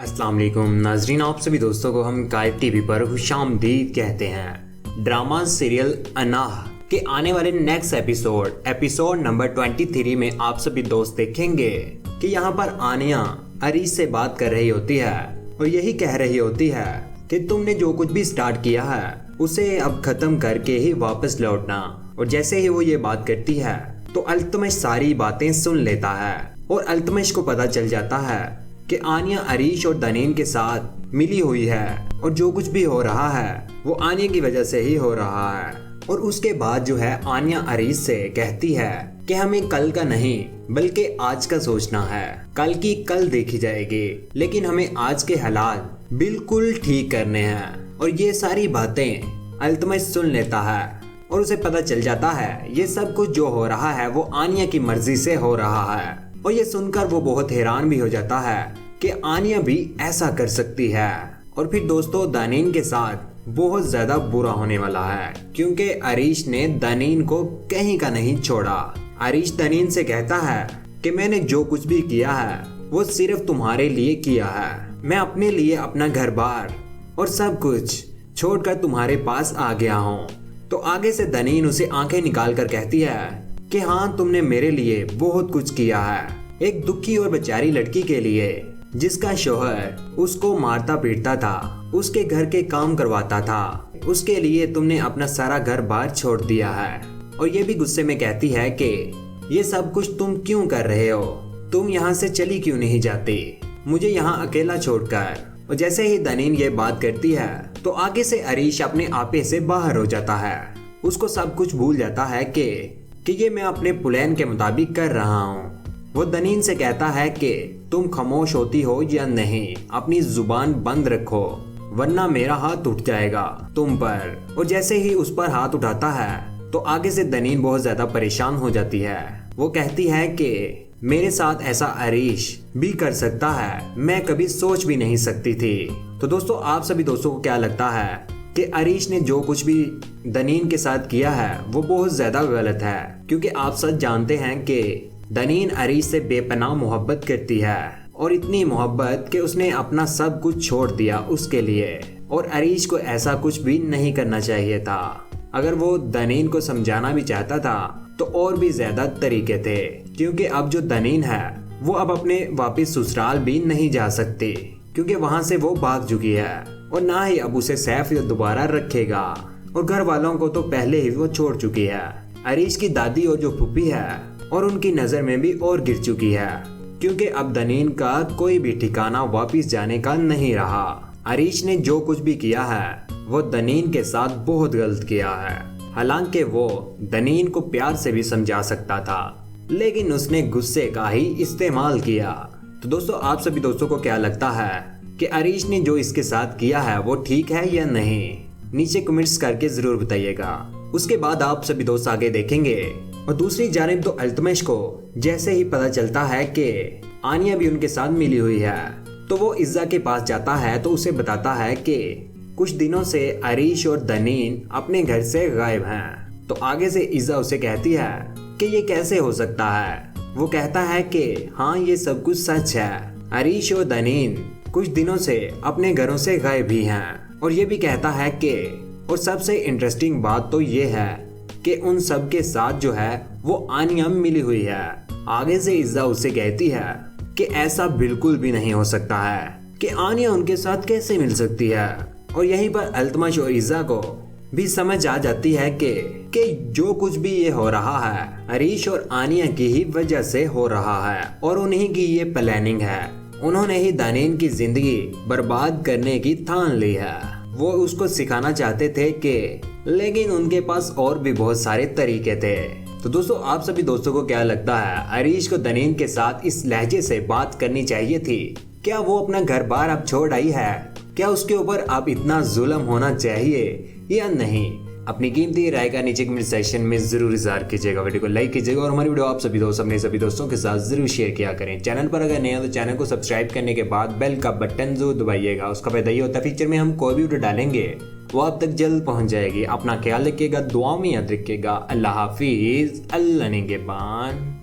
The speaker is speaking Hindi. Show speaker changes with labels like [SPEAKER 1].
[SPEAKER 1] अस्सलाम वालेकुम नाजरीन, आप सभी दोस्तों को हम कायद टीवी पर खुशामदीद कहते हैं। ड्रामा सीरियल अनाह के आने वाले नेक्स्ट एपिसोड नंबर 23 में आप सभी दोस्त देखेंगे कि यहाँ पर आनिया अरीश से बात कर रही होती है और यही कह रही होती है कि तुमने जो कुछ भी स्टार्ट किया है उसे अब खत्म करके ही वापस लौटना। और जैसे ही वो ये बात करती है तो अल्तमश सारी बातें सुन लेता है और अल्तमश को पता चल जाता है कि आनिया अरीश और दनीन के साथ मिली हुई है और जो कुछ भी हो रहा है वो आनिया की वजह से ही हो रहा है। और उसके बाद जो है आनिया अरीश से कहती है कि हमें कल का नहीं बल्कि आज का सोचना है, कल की कल देखी जाएगी, लेकिन हमें आज के हालात बिल्कुल ठीक करने हैं। और ये सारी बातें अल्तमश सुन लेता है और उसे पता चल जाता है ये सब कुछ जो हो रहा है वो आनिया की मर्जी से हो रहा है। और ये सुनकर वो बहुत हैरान भी हो जाता है कि आनिया भी ऐसा कर सकती है। और फिर दोस्तों दनीन के साथ बहुत ज्यादा बुरा होने वाला है क्योंकि अरीश ने दनीन को कहीं का नहीं छोड़ा। अरीश दनीन से कहता है कि मैंने जो कुछ भी किया है वो सिर्फ तुम्हारे लिए किया है। मैं अपने लिए अपना घर बार और सब कुछ छोड़कर तुम्हारे पास आ गया हूँ। तो आगे से दनीन उसे आंखें निकाल कर कहती है कि हाँ तुमने मेरे लिए बहुत कुछ किया है। एक दुखी और बेचारी लड़की के लिए जिसका शोहर उसको मारता पीटता था, उसके घर के काम करवाता था, उसके लिए तुमने अपना सारा घर बार छोड़ दिया है। और ये भी गुस्से में कहती है कि ये सब कुछ तुम क्यों कर रहे हो, तुम यहाँ से चली क्यों नहीं जाती मुझे यहाँ अकेला छोड़कर। और जैसे ही दनीन ये बात करती है तो आगे से अरीश अपने आपे से बाहर हो जाता है। उसको सब कुछ भूल जाता है कि ये मैं अपने प्लान के मुताबिक कर रहा हूँ। वो दनीन से कहता है कि तुम खामोश होती हो या नहीं, अपनी जुबान बंद रखो वरना मेरा हाथ उठ जाएगा तुम पर। और जैसे ही उस पर हाथ उठाता है तो आगे से दनीन बहुत ज्यादा परेशान हो जाती है। वो कहती है कि मेरे साथ ऐसा अरीश भी कर सकता है, मैं कभी सोच भी नहीं सकती थी। तो दोस्तों आप सभी दोस्तों को क्या लगता है कि अरीश ने जो कुछ भी दनीन के साथ किया है वो बहुत ज्यादा गलत है? क्योंकि आप सच जानते हैं कि दनीन अरीश से बेपनाह मोहब्बत करती है और इतनी मोहब्बत कि उसने अपना सब कुछ छोड़ दिया उसके लिए। और अरीश को ऐसा कुछ भी नहीं करना चाहिए था। अगर वो दनीन को समझाना भी चाहता था तो और भी ज्यादा तरीके थे, क्योंकि अब जो दनीन है वो अब अपने वापिस ससुराल भी नहीं जा सकती क्योंकि वहां से वो भाग चुकी है और ना ही अब उसे सैफ दोबारा रखेगा। और घर वालों को तो पहले ही वो छोड़ चुकी है। अरीश की दादी और जो फूफी है और उनकी नजर में भी और गिर चुकी है क्योंकि अब दनीन का कोई भी ठिकाना वापिस जाने का नहीं रहा। अरीश ने जो कुछ भी किया है वो दनीन के साथ बहुत गलत किया है। हालांकि वो दनीन को प्यार से भी समझा सकता था लेकिन उसने गुस्से का ही इस्तेमाल किया। तो दोस्तों आप सभी दोस्तों को क्या लगता है कि अरीश ने जो इसके साथ किया है वो ठीक है या नहीं? नीचे कमेंट्स करके जरूर बताइएगा। उसके बाद आप सभी दोस्त आगे देखेंगे और दूसरी जानिब तो अल्तमश को जैसे ही पता चलता है कि आनिया भी उनके साथ मिली हुई है तो वो इज्जा के पास जाता है तो उसे बताता है कि कुछ दिनों से अरीश और दनीन अपने घर से गायब हैं। तो आगे से इज्जा उसे कहती है कि ये कैसे हो सकता है? वो कहता है कि हाँ ये सब कुछ सच है, अरीश और दनीन कुछ दिनों से अपने घरों से गायब भी हैं। और ये भी कहता है कि और सबसे इंटरेस्टिंग बात तो ये है कि उन सब के साथ जो है वो आनिया मिली हुई है। आगे से इज्जा उसे कहती है कि ऐसा बिल्कुल भी नहीं हो सकता है कि आनिया उनके साथ कैसे मिल सकती है। और यहीं पर अल्तमश और इज्जा को भी समझ आ जाती है कि जो कुछ भी ये हो रहा है अरीश और आनिया की ही वजह से हो रहा है और उन्हीं की ये प्लानिंग है। उन्होंने ही दनीन की जिंदगी बर्बाद करने की ठान ली है। वो उसको सिखाना चाहते थे लेकिन उनके पास और भी बहुत सारे तरीके थे। तो दोस्तों आप सभी दोस्तों को क्या लगता है अरीश को दनीन के साथ इस लहजे से बात करनी चाहिए थी? क्या वो अपना घर बार अब छोड़ आई है? क्या उसके ऊपर अब इतना जुल्म होना चाहिए या नहीं? अपनी कीमती राय का नीचे कमेंट सेक्शन में जरूर इज़हार कीजिएगा। वीडियो को लाइक कीजिएगा और हमारी वीडियो आप सभी दोस्त अपने सभी दोस्तों के साथ जरूर शेयर किया करें। चैनल पर अगर नए हो तो चैनल को सब्सक्राइब करने के बाद बेल का बटन जरूर दबाइएगा। उसका फायदा ये होता है फ्यूचर में हम कोई भी वीडियो डालेंगे वो आप तक जल्द पहुंच जाएगी। अपना ख्याल रखिएगा, दुआ में याद रखिएगा। अल्लाह हाफिज, अल्लाह निगहबान।